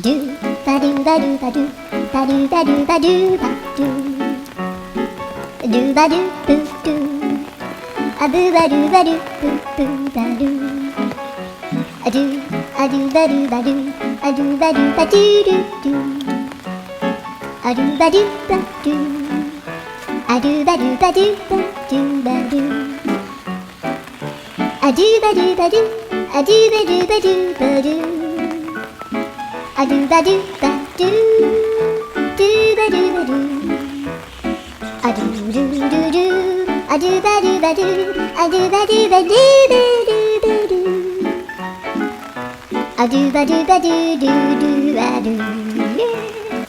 do ba do ba do ba do ba do ba do ba do ba do ba do boo do a boo ba do ba do boo boo ba do a do ba do ba do a do ba do ba do do do a do ba do ba do a do ba do ba do ba do ba do a do ba do ba do a do ba do ba do ba do a do ba do ba do do ba do ba do a do do do do a do ba do ba do a do ba do ba do ba do ba do a do ba do ba do do do ba do.